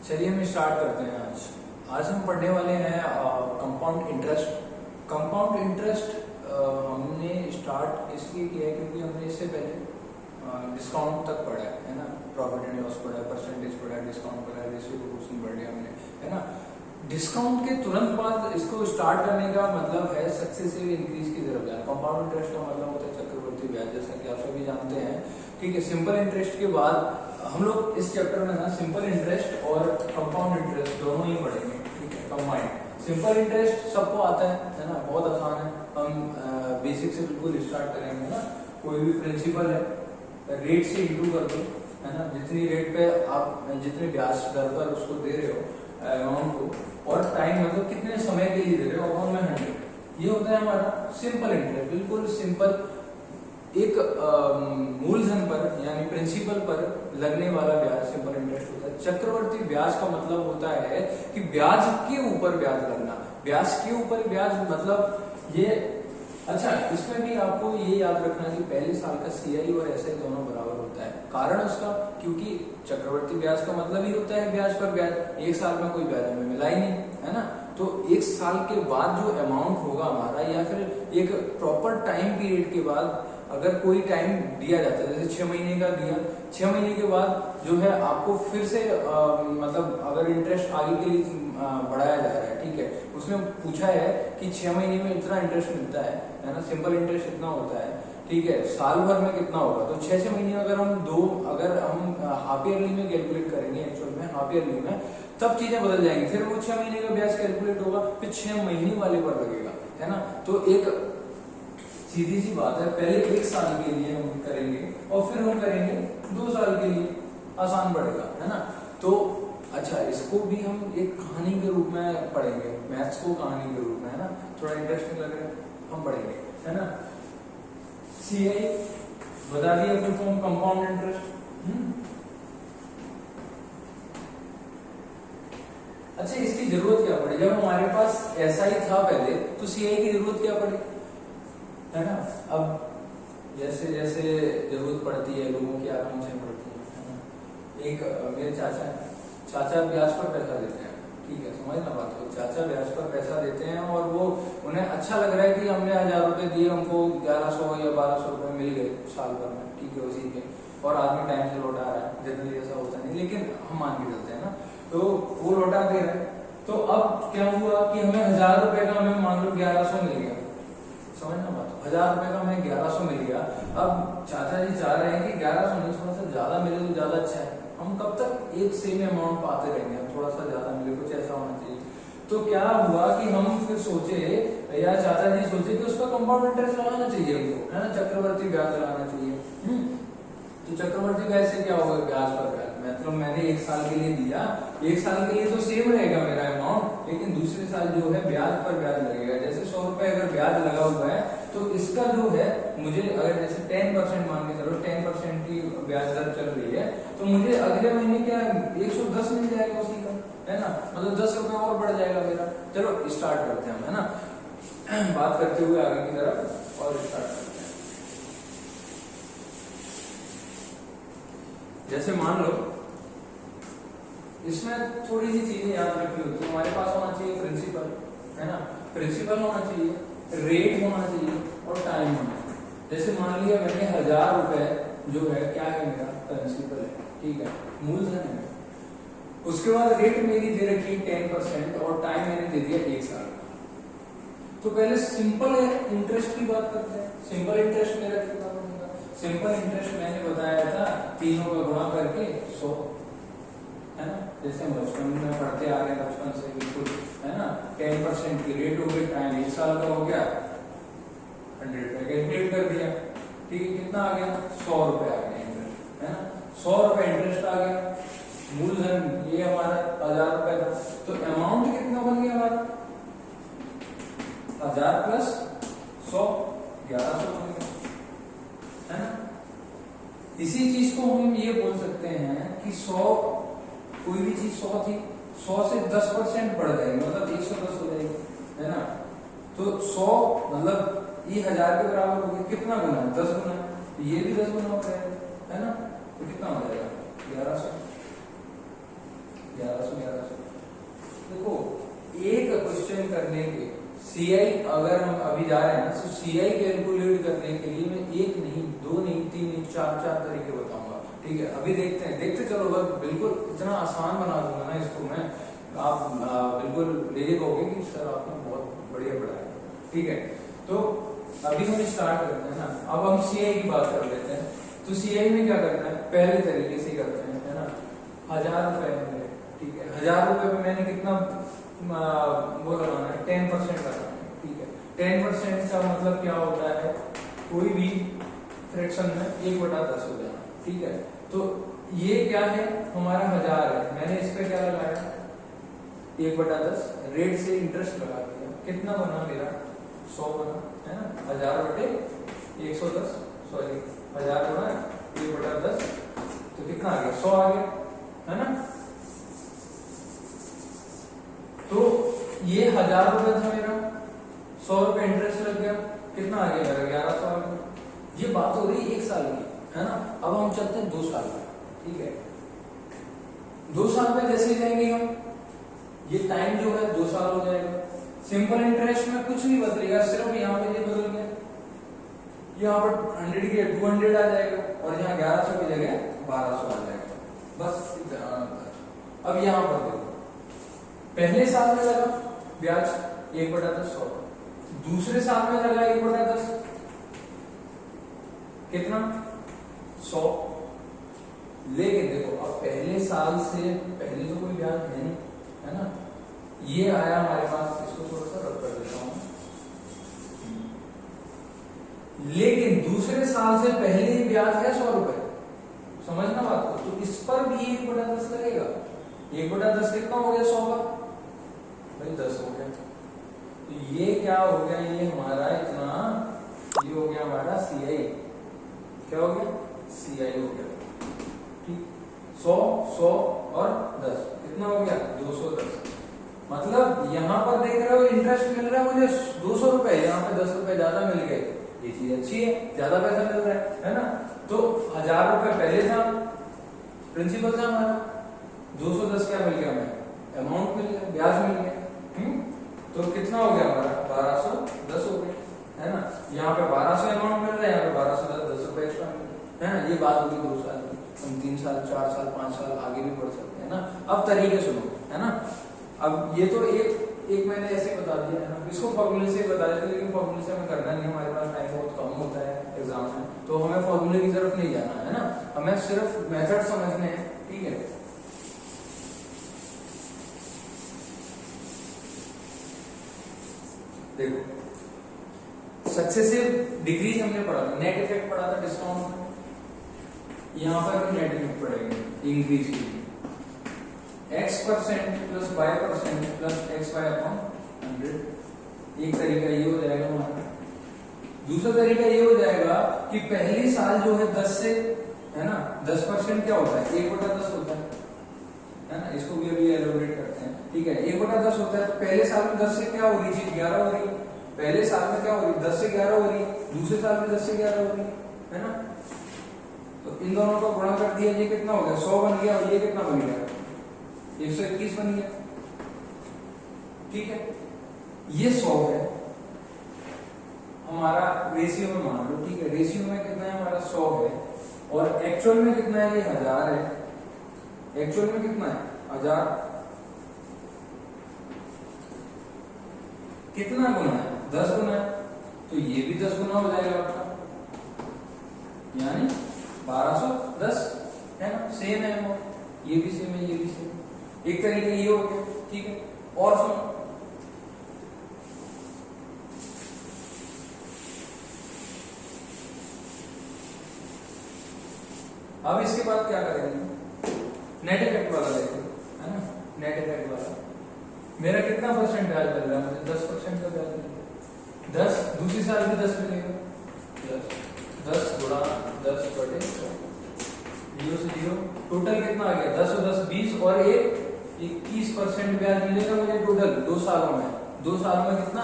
चलिए हम स्टार्ट करते हैं। आज हम पढ़ने वाले हैं कंपाउंड इंटरेस्ट। कंपाउंड इंटरेस्ट हमने स्टार्ट इसलिए किया है क्योंकि हमने इससे पहले डिस्काउंट तक पढ़ा है ना, प्रॉफिट एंड लॉस पढ़ा है, परसेंटेज पढ़ा है, डिस्काउंट पढ़ा है, रेशियो प्रोपोर्शन पढ़ लिया हमने, है ना। डिस्काउंट के तुरंत बाद इसको स्टार्ट करने का मतलब है सक्सेसिव इंक्रीज की तरफ जाना। कंपाउंड इंटरेस्ट का मतलब होता है चक्रवर्ती ब्याज, जैसा कि आप सभी जानते हैं, ठीक है। सिंपल इंटरेस्ट के बाद हम लोग इस चैप्टर में ना सिंपल इंटरेस्ट और कंपाउंड इंटरेस्ट दोनों ही पढ़ेंगे, ठीक है, कंबाइंड। सिंपल इंटरेस्ट सबको आता है ना, बहुत आसान है। हम बेसिक से बिल्कुल स्टार्ट करेंगे ना। कोई भी प्रिंसिपल है, रेट से इंटू कर दो, है ना, जितनी रेट पे आप जितने ब्याज दर पर उसको दे रहे हो अमाउंट को, और टाइम मतलब कितने समय के लिए दे रहे हो, अपॉन में 100। ये होता है हमारा सिंपल इंटरेस्ट, बिल्कुल सिंपल। एक मूलधन पर यानी प्रिंसिपल पर लगने वाला ब्याज सिंपल इंटरेस्ट होता है। चक्रवर्ती ब्याज का मतलब होता है कि ब्याज के ऊपर ब्याज लगना। ब्याज के ऊपर ब्याज मतलब ये, अच्छा, इसमें भी आपको ये याद रखना कि पहले साल का सीआई और एसआई दोनों बराबर होता है। कारण उसका, क्योंकि चक्रवर्ती ब्याज का मतलब ही होता है ब्याज पर ब्याज। एक साल में कोई ब्याज हमें मिला ही नहीं, है ना। तो एक साल के बाद जो अमाउंट होगा हमारा, या फिर एक प्रॉपर टाइम पीरियड के बाद अगर कोई टाइम दिया जाता है, जैसे 6 महीने का दिया, 6 महीने के बाद जो है आपको फिर से मतलब अगर इंटरेस्ट आगे के लिए बढ़ाया जा रहा है, ठीक है, उसमें पूछा है कि 6 महीने में इतना इंटरेस्ट मिलता है ना, सिंपल इंटरेस्ट इतना होता है, ठीक है, साल भर में कितना होगा। तो 6 महीने अगर हम हाफ ईयरली में कैलकुलेट करेंगे, एक्चुअल में हाफ ईयरली में, तब चीजें बदल जाएंगी। फिर वो 6 महीने का ब्याज कैलकुलेट होगा, फिर 6 महीने वाले पर लगेगा, है ना। तो एक सीधी सी बात है, पहले 1 साल के लिए हम करेंगे और फिर हम करेंगे 2 साल के लिए, आसान पड़ेगा, है ना। तो अच्छा, इसको भी हम एक कहानी के रूप में पढ़ेंगे, मैथ्स को कहानी के रूप में, है ना, थोड़ा इंटरेस्टिंग लग रहा है, हम पढ़ेंगे, है ना। सीआई बता दिया, फुल फॉर्म कंपाउंड इंटरेस्ट। अच्छा, इसकी जरूरत क्या पड़ी? जब हमारे पास ऐसा ही था पहले, तो सीआई की जरूरत क्या पड़ी, है ना। अब जैसे जैसे जरूरत पड़ती है लोगों की, आराम से पड़ती है ना। एक मेरे चाचा ब्याज पर पैसा देते हैं, ठीक है, समझना बात को। चाचा ब्याज पर पैसा देते हैं और वो उन्हें अच्छा लग रहा है कि हमने 1000 रुपए दिए, हमको 1100 या 1200 रुपए मिल गए साल भर में, ठीक है, उसी के, और आदमी टाइम से लौटा रहा है। जनरली ऐसा होता नहीं, लेकिन हम मान के चलते हैं ना, तो वो लौटा दे रहे हैं। तो अब क्या हुआ कि हमें 1000 रुपए का, हमें मान लो 1100 मिल गया, समझना बात, 1000 रुपए का हमें 1100 मिल गया। अब चाचा जी चाह रहे हैं कि 1100 नहीं, थोड़ा सा ज्यादा मिले तो ज्यादा अच्छा है। हम कब तक एक सेम अमाउंट पाते रहेंगे, थोड़ा सा ज्यादा मिले, कुछ ऐसा होना चाहिए। तो क्या हुआ कि हम फिर सोचे, या चाचा जी सोचे कि उसका कंपाउंड इंटरेस्ट लगाना चाहिए हमको, है ना, चक्रवर्ती ब्याज लगाना चाहिए। तो चक्रवर्ती ब्याज से क्या होगा, ब्याज पर ब्याज, मतलब मैंने 1 साल के लिए दिया, 1 साल के लिए तो सेम रहेगा मेरा अमाउंट, लेकिन दूसरे साल जो है ब्याज पर ब्याज लगेगा। जैसे 100 रुपए अगर ब्याज लगा हुआ है, तो इसका जो है मुझे, अगर जैसे 10% मान के चलो, 10% की ब्याज दर चल रही है, तो मुझे अगले महीने क्या 110 मिल जाएगा उसी का, है ना, मतलब 10 रुपए और बढ़ जाएगा मेरा। चलो स्टार्ट करते हैं हम, है ना, बात करते हुए आगे की तरफ, और स्टार्ट करते हैं। जैसे मान लो, इसमें थोड़ी सी चीजें याद रखनी होती है। हमारे पास होना चाहिए प्रिंसिपल, है ना, प्रिंसिपल होना चाहिए, रेट होना चाहिए, और टाइम होना चाहिए। जैसे मान लिया मैंने 1000 रुपए जो है, क्या है, मेरा प्रिंसिपल है, ठीक है, मूलधन है। उसके बाद रेट मेरी दे रखी 10% और टाइम मैंने दे दिया 1 साल। तो पहले सिंपल इंटरेस्ट की बात करते हैं। सिंपल इंटरेस्ट मेरा कितना बनेगा? सिंपल इंटरेस्ट मैंने बताया था, तीनों का गुणा करके 100, है ना, जैसे हम बचपन में पढ़ते आ रहे हैं, बचपन से बिल्कुल, है ना। 10% की रेट हो गई, टाइम 1 साल का हो गया, 100 रुपए कैलकुलेट कर दिया, ठीक है, कितना आ गया, 100 रुपए आ गया इंटरेस्ट, है ना, 100 रुपए इंटरेस्ट आ गया। मूलधन ये हमारा 1000 रुपए था, तो अमाउंट कितना बन गया हमारा, 1000 प्लस 100, 1100 बन गया, है ना। इसी चीज को हम ये बोल सकते हैं कि 100, कोई भी चीज 100 थी, 100 से 10% बढ़ जाएगी, मतलब 110 हो जाएगी, है ना। तो 100 मतलब ये 1000 के बराबर हो गया, कितना गुना है, 10 गुना है, तो ये भी 10 गुना हो जाएगा, है ना। तो कितना हो जाएगा, 1100। 1100 देखो एक क्वेश्चन करने के सीआई अगर हम अभी जा रहे हैं ना, तो सीआई कैलकुलेट करने के लिए मैं एक नहीं, दो नहीं, तीन नहीं, चार तरीके बताऊंगा। ठीक है, अभी देखते हैं, देखते चलो, बस बिल्कुल इतना आसान बना दूंगा ना इसको मैं, आप बिल्कुल ये कहोगे कि सर आपने बहुत बढ़िया पढ़ाया। ठीक है, तो अभी हम स्टार्ट करते हैं ना। अब हम सीआई की बात कर लेते हैं। तो सीआई में क्या करना है, पहले तरीके से करते हैं, है ना। 1000 रुपए में, ठीक है, 1000 रुपए में मैंने कितना वो लगाना है, 10% लगाना है। ठीक है, 10% का मतलब क्या होता है, कोई भी फ्रैक्शन में 1/10 हो जाना। ठीक है, तो ये क्या है, हमारा 1000 है, मैंने इस पे क्या लगाया, 1/10 रेट से इंटरेस्ट लगा दिया, कितना बना मेरा, 100 बना, है ना। 1000/110, सॉरी 1000 गुणा 1/10, तो कितना आ गया, 100 आ गया, है ना। तो ये 1000 रुपए था मेरा, 100 रुपए इंटरेस्ट लग गया, कितना आ गया मेरा, 1100 आ गया। ये बात हो रही 1 साल की, है ना। अब हम चलते हैं 2 साल में। ठीक है, 2 साल में जैसे जाएंगे हम, ये टाइम जो है 2 साल हो जाएगा। सिंपल इंटरेस्ट में कुछ नहीं बदलेगा, सिर्फ यहाँ पे ये बदल गया, यहाँ पर 100 की 200 आ जाएगा, और यहाँ 1100 की जगह 1200 आ जाएगा, बस इतना अंतर। अब यहाँ पर देखो, पहले साल में लगा ब्याज 1/10 100, दूसरे साल में लगा 1/10 कितना, 100। लेकिन देखो अब पहले साल से पहले तो कोई ब्याज है नहीं, है ना। ये आया हमारे पास, इसको थोड़ा सा रब कर देता हूं। लेकिन दूसरे साल से पहले ही ब्याज है 100 रुपए, समझना बात को। तो इस पर भी 1/10 लगेगा। 1/10 कितना हो गया, 100 का भाई 10 हो गया। तो ये क्या हो गया, ये हमारा इतना, ये हो गया हमारा सीआई, क्या हो गया, सीआई हो गया। ठीक, 100 100 और 10 कितना हो गया, 210। मतलब यहाँ पर देख रहे हो इंटरेस्ट मिल रहा है मुझे 200 रुपए, यहाँ पे 10 रुपए ज्यादा मिल गए, ये चीज अच्छी है, ज्यादा पैसा मिल रहा है ना। तो 1000 रुपए पहले था, प्रिंसिपल था हमारा, 210 क्या मिल गया, हमें अमाउंट मिल गया, ब्याज मिल गया। तो कितना हो गया हमारा, 1210 हो गया, है ना। यहाँ पे 1200 अमाउंट मिल रहा है, यहाँ पे 1210, 10 रुपए एक्स्ट्रा मिल रहा है ना। ये बात होगी 2 साल की, हम 3 साल 4 साल 5 साल आगे भी बढ़ सकते हैं ना। अब तरीके सुनो, है ना। अब ये तो एक मैंने ऐसे बता दिया है ना, इसको फॉर्मूले से बता देते, लेकिन फॉर्मूले से हमें करना नहीं, हमारे पास टाइम बहुत कम होता है एग्जाम में, तो हमें फॉर्मूले की जरूरत नहीं जाना है ना, हमें सिर्फ मेथड समझने हैं। ठीक है, देखो सक्सेसिव डिक्रीज हमने पढ़ा था, नेट इफेक्ट पढ़ा था डिस्काउंट में, यहाँ पर भी नेट इफेक्ट पड़ेगा इंक्रीज के लिए, x% plus y% plus xy/100। एक तरीका ये हो जाएगा हमारा। दूसरा तरीका ये हो जाएगा कि पहली साल जो है 10 से, है ना, 10% क्या होता है, 1/10 होता है ना। इसको भी अभी एलोबरेट करते हैं। ठीक है, 1/10 होता है, तो पहले साल में 10 से क्या हो रही चीज, 11 हो रही है। पहले साल में क्या हो रही, 10 से 11 हो रही है, दूसरे साल में 10 से 11 हो रही है ना। तो इन दोनों को गुणा कर दिया, ये कितना हो गया, 100 बन गया, और ये कितना बन गया, 121 बन गया। ठीक है, ये 100 है हमारा रेशियो में मान लो। ठीक है, रेशियो में कितना है हमारा, 100 है, और एक्चुअल में कितना है, ये 1000 है। एक्चुअल में कितना है, 1000। कितना गुना है, 10 गुना है, तो ये भी 10 गुना हो जाएगा आपका, यानी 1210, है ना। सेम है वो, ये भी सेम है, ये भी सेम। एक तरीके ये हो गया। ठीक है, और सुनो, अब इसके बाद क्या करेंगे, नेट इफेक्ट वाला देखो, है ना। नेट इफेक्ट वाला मेरा कितना परसेंट ब्याज मिल रहा है, मुझे 10% का ब्याज मिल रहा है। 10 दूसरी साल भी 10 मिलेगा, 10 गुणा 10/100, 0 से 0, टोटल कितना आ गया, 10 और 10 20, और 21% ब्याज मिलेगा मुझे टोटल 2 सालों में। 2 सालों में कितना,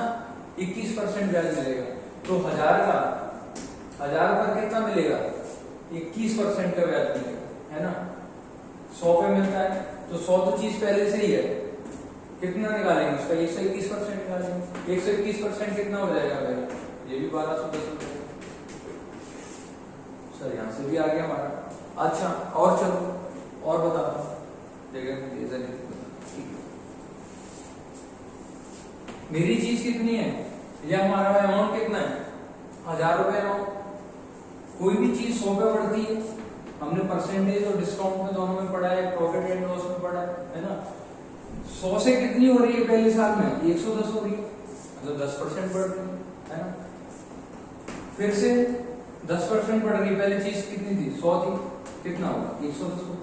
21% ब्याज मिलेगा। तो 1000 पर कितना मिलेगा, 21% का ब्याज मिलेगा, है ना। 100 पे मिलता है, तो 100 तो चीज पहले से ही है, कितना निकालेंगे उसका 121% निकालेंगे। 121% कितना हो जाएगा मेरा, ये भी 1210 हो जाएगा। सर यहाँ से भी आ गया हमारा। अच्छा और चलो और बताता हूँ, मेरी चीज कितनी है, या हमारा अमाउंट कितना है 1000 रुपए अमाउंट। कोई भी चीज 100 पे बढ़ती है, हमने परसेंटेज और डिस्काउंट में दोनों में पढ़ा है, प्रॉफिट एंड लॉस में पढ़ा है ना। 100 से कितनी हो रही है पहले साल में 110 हो रही है, मतलब 10% बढ़ रही है ना। फिर से 10% बढ़ रही है, पहले चीज कितनी थी 100 थी, कितना होगा 110 होगा।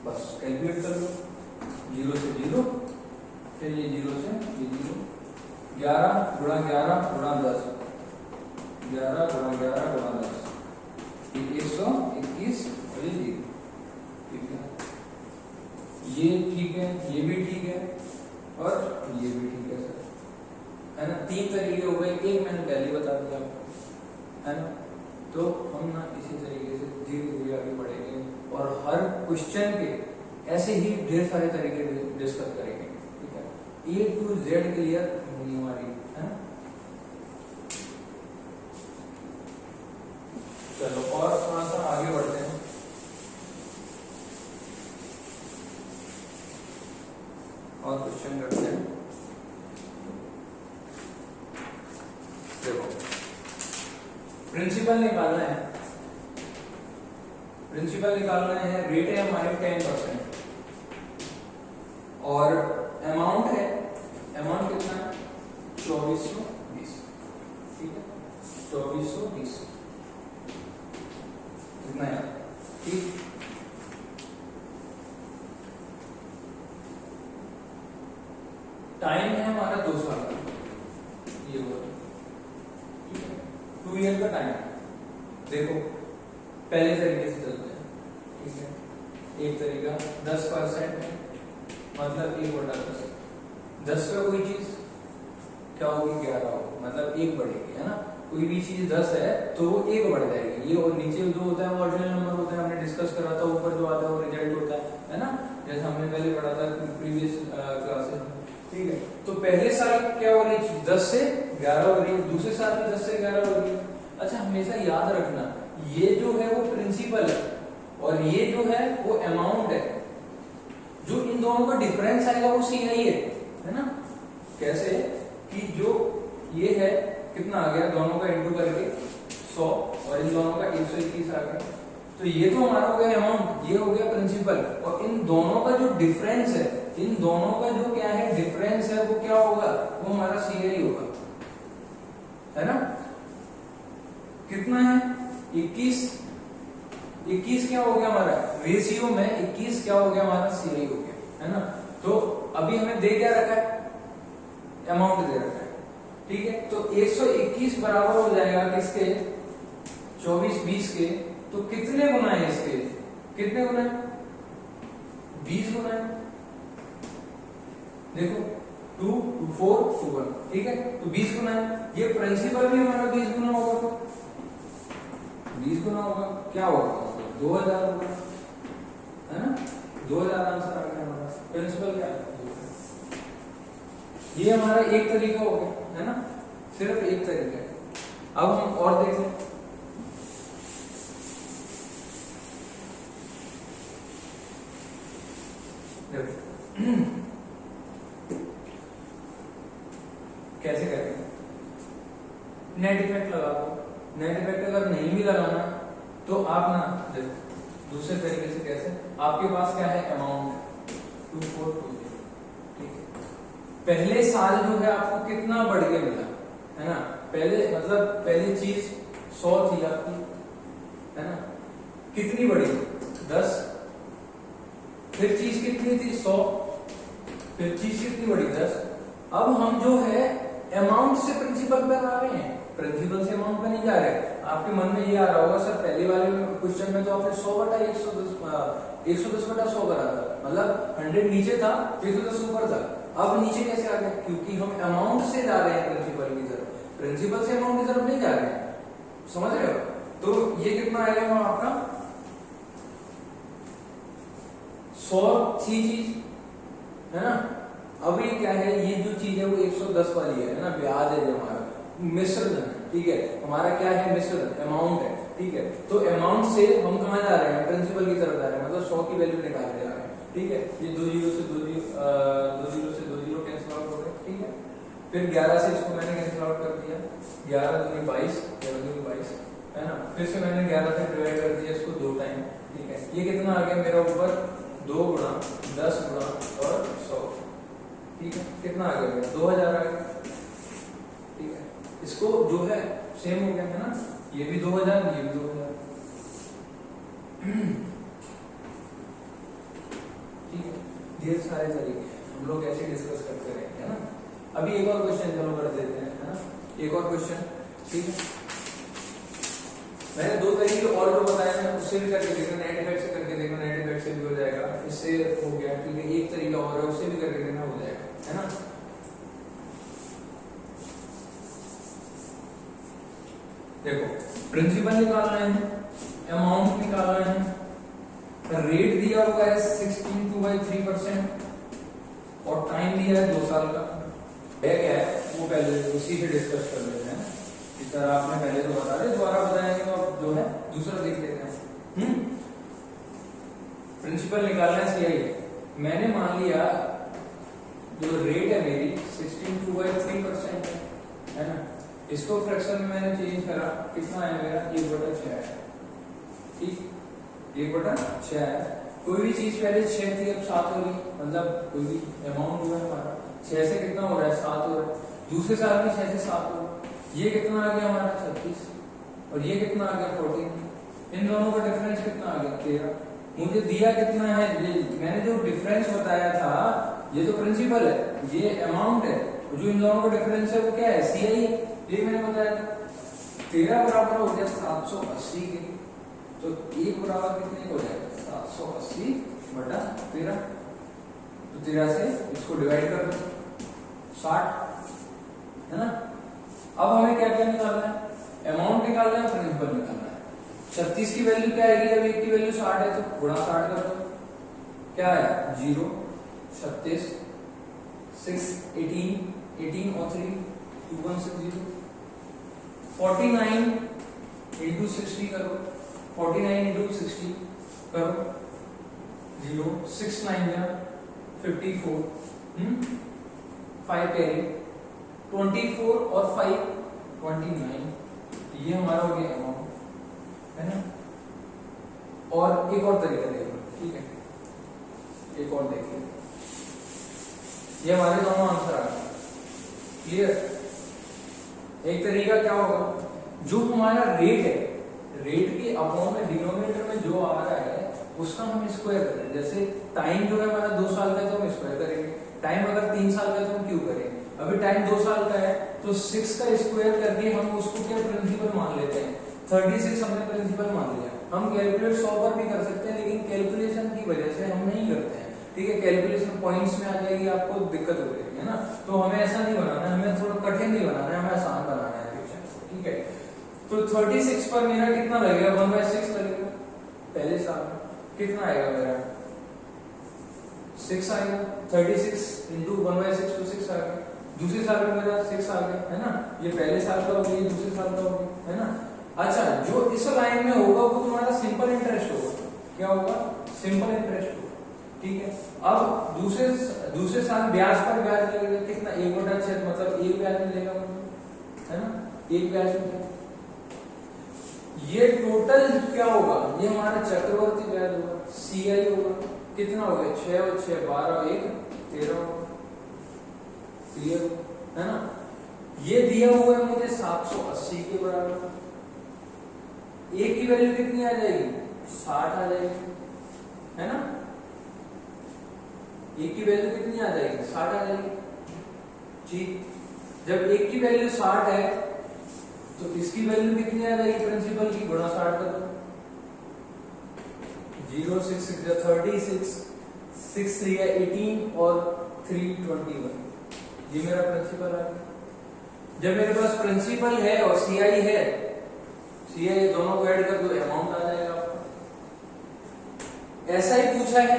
बस कैलकुलेट कर लो, 0 से 0, फिर ये 0 से ये 0, 11 गुणा 11 गुणा 10, 11 गुणा 11 गुणा 10, 121 और ये 0। ठीक है, ये ठीक है, ये भी ठीक है और ये भी ठीक है सर, है ना। 3 तरीके हो गए, एक मैंने पहले बता दिया आपको, है ना। तो हम ना इसी तरीके से धीरे धीरे आगे बढ़ेंगे और हर क्वेश्चन के ऐसे ही ढेर सारे तरीके डिस्कस करेंगे। ठीक है, A to Z क्लियर होगी हमारी, है ना। चलो और थोड़ा सा आगे बढ़ते हैं। और क्वेश्चन करते हैं। देखो प्रिंसिपल निकालना है, प्रिंसिपल निकालना है। रेट है हमारे 10% और अमाउंट है, अमाउंट कितना है 2420। ठीक है, 2420 कितना है, ठीक। टाइम है हमारा 2 साल का, ये वो 2 ईयर का टाइम। देखो पहले तरीके से चलते हैं। ठीक है, एक तरीका 10% है, मतलब 1/10। 10 पे कोई चीज क्या होगी 11 होगी, मतलब 1 बढ़ेगी, है ना। कोई भी चीज 10 है तो वो 1 बढ़ जाएगी। ये और नीचे जो होता है वो ऑरिजिनल नंबर होता है, हमने डिस्कस करा था। ऊपर जो आता है वो रिजल्ट होता है ना, जैसे हमने पहले पढ़ा था प्रीवियस क्लासेस में। ठीक है, तो पहले साल क्या हो रही है 10 से 11 हो रही है, दूसरे साल में 10 से 11 हो रही है। अच्छा हमेशा याद रखना, ये जो है वो प्रिंसिपल है और ये जो है वो अमाउंट है। जो इन दोनों का डिफरेंस आएगा वो CI है ना। कैसे कि जो ये है कितना आ गया, दोनों का इंटू करके 100 और इन दोनों का 121 आ गया, तो ये तो हमारा हो गया अमाउंट, ये हो गया प्रिंसिपल। और इन दोनों का जो डिफरेंस है, इन दोनों का जो क्या है डिफरेंस है, वो क्या होगा, वो हमारा CI होगा, है ना। कितना है 21, 21 क्या हो गया हमारा रेशियो में, 21 क्या हो गया हमारा CI हो गया, है ना। तो अभी हमें दे क्या रखा है, अमाउंट दे रखा है। ठीक है, तो 121 बराबर हो जाएगा किसके 2420 के। तो कितने गुना है इसके, कितने गुना है 20 गुना है। देखो 2 2 4 2 1, ठीक है, तो 20 गुना है। ये प्रिंसिपल भी हमारा 20 गुना होगा, 20 गुना होगा, क्या होगा 2000 होगा, है ना। 2000 आंसर आ गया हमारा। प्रिंसिपल क्या है, ये हमारा एक तरीका हो गया, है ना, सिर्फ एक तरीका है। अब हम और देखें, कैसे करेंगे, नेट इफेक्ट लगा दो। नेट इफेक्ट अगर नहीं भी लगाना तो आप ना देखो दूसरे तरीके से कैसे, आपके पास क्या है अमाउंट 2420, ठीक है। पहले साल जो है आपको कितना बढ़ के मिला, है ना। पहले मतलब पहली चीज 100 थी आपकी, है ना, कितनी बढ़ी 10। फिर चीज कितनी थी 100, फिर चीज कितनी बढ़ी 10। अब हम जो है अमाउंट से प्रिंसिपल पे आ रहे हैं, प्रिंसिपल से अमाउंट पे नहीं जा रहे। आपके मन में ये आ रहा होगा सर पहले वाले क्वेश्चन में तो आपने 100/110 बटा 100 करा था, मतलब 100 नीचे था 110 ऊपर था। अब नीचे कैसे आ गया, क्योंकि हम अमाउंट से जा रहे हैं प्रिंसिपल की तरफ, प्रिंसिपल से अमाउंट की तरफ नहीं जा रहे हैं, समझ रहे हो। तो ये कितना आएगा आपका 100 थी चीज, है ना। अभी क्या है, ये जो चीज है वो 110 वाली है ना, ब्याज है जो हमारा मिश्रण है, ठीक है। हमारा क्या है, मिश्रण अमाउंट है, ठीक है। तो अमाउंट से हम कहाँ जा रहे हैं, प्रिंसिपल की तरफ जा रहे हैं, मतलब 100 की वैल्यू निकालने जा रहे हैं, ठीक है। ये 2 जीरो से 2 जीरो कैंसिल आउट हो गए, ठीक है। फिर 11 से इसको मैंने कैंसिल आउट कर दिया, 11 दूनी 22, 11 दूनी 22, है ना। फिर से मैंने 11 से डिवाइड कर दिया इसको 2 टाइम, ठीक है। ये कितना आ गया मेरा ऊपर, 2 गुणा 10 गुणा और 100, ठीक है। कितना आ गया, 2000 आ गया, ठीक है। इसको जो है सेम हो गया, है ना, ये भी 2000, ये भी 2000, ठीक है। ढेर सारे तरीके हम लोग ऐसे डिस्कस करते रहेंगे, है ना। अभी एक और क्वेश्चन चलो कर देते हैं, है ना, एक और क्वेश्चन, ठीक है। मैंने 2 तरीके और जो बताया मैं उससे भी करके देखना, नेट इफेक्ट से करके देखना, नेट इफेक्ट से भी हो जाएगा, इससे हो गया, ठीक है। एक तरीका और है, उससे भी करके देखना, हो जाएगा, है ना। देखो, प्रिंसिपल निकालना है, अमाउंट निकालना है, रेट दिया हुआ है 16.2/3% और टाइम दिया है 2 साल का। क्या है वो पहले उसी से डिस्कस कर लेते हैं, इस तरह आपने पहले तो बता दिया, दोबारा बताएंगे तो अब जो है दूसरा देख लेते हैं। प्रिंसिपल निकालना है CI, मैंने मान लिया जो रेट है मेरी 16.2/3% है ना, इसको फ्रैक्शन में मैंने चेंज करा, कितना है मेरा 1/6 है, ठीक, 1/6 है। कोई भी चीज पहले 6 थी, अब 7 हो गई, मतलब कोई भी अमाउंट जो है हमारा 6 से कितना हो रहा है, 7 हो रहा है। दूसरे साल में 6 से 7 हो, ये कितना आ गया हमारा 36, और ये कितना आ गया 14। इन दोनों का डिफरेंस कितना आ गया 13। मुझे दिया कितना है, ये मैंने जो डिफरेंस बताया था, ये तो प्रिंसिपल है, ये अमाउंट है, जो इन दोनों का डिफरेंस है वो क्या है, CI है, ये मैंने बताया था। 13 बराबर हो गया 780 के, तो 1 बराबर कितने हो जाएगा 780/13, तो 13 से इसको डिवाइड कर दो 60, है ना। अब हमें क्या क्या निकालना है, अमाउंट निकालना है, प्रिंसिपल निकालना है। 36 की वैल्यू क्या आएगी, जब 1 की वैल्यू 60 है तो गुणा 60 कर दो, क्या है 0, 36, 6, 18 और 3 2160, 49 into 60 करो, 49 into 60 करो, 0, 6 9 जा 54, 5 कैरी, 24 और 5 29, ये हमारा हो गया अमाउंट, है ना। और एक और तरीका देखो, ठीक है, एक और देखिए, ये हमारे दोनों आंसर आ गए, क्लियर। एक तरीका क्या होगा, जो हमारा रेट है, रेट के अपॉन में डिनोमिनेटर में जो आ रहा है उसका हम स्क्वायर करें। जैसे टाइम जो है हमारा 2 साल का, तो हम स्क्वायर करेंगे। टाइम अगर 3 साल का तो हम क्यों करेंगे। अभी टाइम 2 साल का है तो 6 का स्क्वायर करके हम उसको क्या प्रिंसिपल मान लेते हैं, 36 हमने प्रिंसिपल मान लिया। हम कैलकुलेट 100 पर भी कर सकते हैं, लेकिन कैलकुलेशन की वजह से हम नहीं करते हैं, ठीक है। कैलकुलेशन पॉइंट्स में आ जाएगी, आपको दिक्कत हो जाएगी, है ना। तो हमें ऐसा नहीं बनाना है, हमें थोड़ा कठिन नहीं बनाना है, हमें आसान बनाना है क्वेश्चन, ठीक है। तो 36 पर मेरा कितना लगेगा, 1/6 लगेगा। पहले साल में कितना आएगा मेरा 6 आएगा, 36 into 1/6 तो 6 आ गया। दूसरे साल में मेरा 6 आ गया, है ना। ये पहले साल का हो गया, दूसरे साल का हो गया, है ना। अच्छा, जो इस लाइन में होगा वो तुम्हारा सिंपल इंटरेस्ट होगा। क्या होगा, सिंपल इंटरेस्ट होगा, ठीक है। अब दूसरे साल ब्याज पर ब्याज लगेगा, कितना 1/6, मतलब 1 ब्याज मिलेगा, है ना, 1 ब्याज मिलेगा। ये टोटल क्या होगा, ये हमारा चक्रवर्ती ब्याज होगा, CI होगा, कितना हो गया 6 और 6 12 और 1 13, क्लियर, है ना। ये दिया हुआ है मुझे 780 के बराबर, एक की वैल्यू कितनी आ जाएगी 60 आ जाएगी, है ना। एक की वैल्यू कितनी आ जाएगी 60 आ जाएगी, ठीक। जब एक की वैल्यू 60 है तो इसकी वैल्यू कितनी आ जाएगी, प्रिंसिपल की गुणा 60 कर दो, 0 6 6 36, 6 3 18 और 3 21, ये मेरा प्रिंसिपल है। जब मेरे पास प्रिंसिपल है और CI है, CI दोनों को ऐड कर दो, अमाउंट आ जाएगा आपका। ऐसा ही पूछा है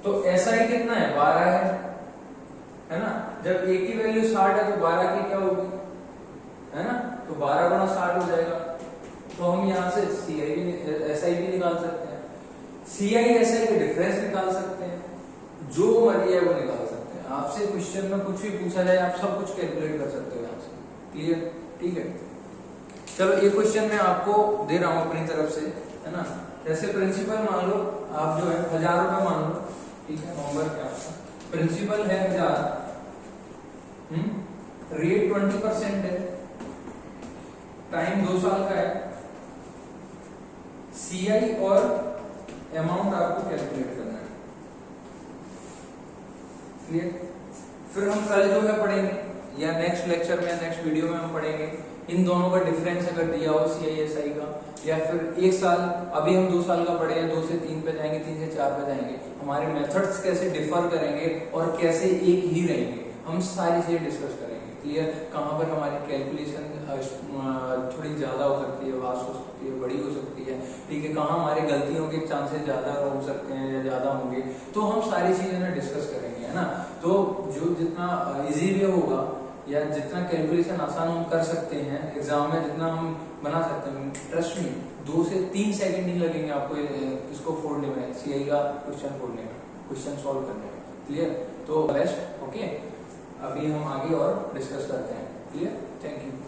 तो SI कितना है, 12 है ना। जब A की वैल्यू 60 है तो 12 की क्या होगी, है ना, तो 12 गुणा 60 हो जाएगा। तो हम यहाँ से SI भी निकाल सकते हैं, CI SI के डिफरेंस निकाल सकते हैं, जो मर्जी है वो निकाल सकते हैं। आपसे क्वेश्चन में कुछ भी पूछा जाए आप सब कुछ कैलकुलेट कर सकते हो यहाँ से। क्लियर, ठीक है। चलो एक क्वेश्चन मैं आपको दे रहा हूँ अपनी तरफ से, है ना। जैसे प्रिंसिपल मान लो आप जो है 1000 रुपए मान लो, ठीक है, होमवर्क है आपका। प्रिंसिपल है 1000, रेट 20% है, टाइम 2 साल का है, CI और अमाउंट आपको कैलकुलेट करना है। क्लियर। फिर हम कल जो है पढ़ेंगे या नेक्स्ट लेक्चर में, नेक्स्ट वीडियो में हम पढ़ेंगे इन दोनों का डिफरेंस अगर दिया हो CI SI का, या फिर 1 साल, अभी हम 2 साल का पढ़े हैं, 2 से 3 पे जाएंगे, 3 से 4 पे जाएंगे, हमारे मेथड्स कैसे डिफर करेंगे और कैसे एक ही रहेंगे, हम सारी चीजें डिस्कस करेंगे। क्लियर। कहाँ पर हमारी कैलकुलेशन थोड़ी ज्यादा हो सकती है, वास्ट हो सकती है, बड़ी हो सकती है, ठीक है, कहाँ हमारी गलतियों के चांसेस ज्यादा हो सकते हैं या ज्यादा होंगे, तो हम सारी चीजें ना डिस्कस करेंगे, है ना। तो जो जितना इजी वे होगा या जितना कैलकुलेशन आसान हम कर सकते हैं एग्जाम में, जितना हम बना सकते हैं, ट्रस्ट में 2 से 3 सेकंड नहीं लगेंगे आपको इसको फोड़ने में, CI का क्वेश्चन फोड़ने में, क्वेश्चन सॉल्व करने में। क्लियर। तो बेस्ट, ओके। अभी हम आगे और डिस्कस करते हैं। Clear, thank you.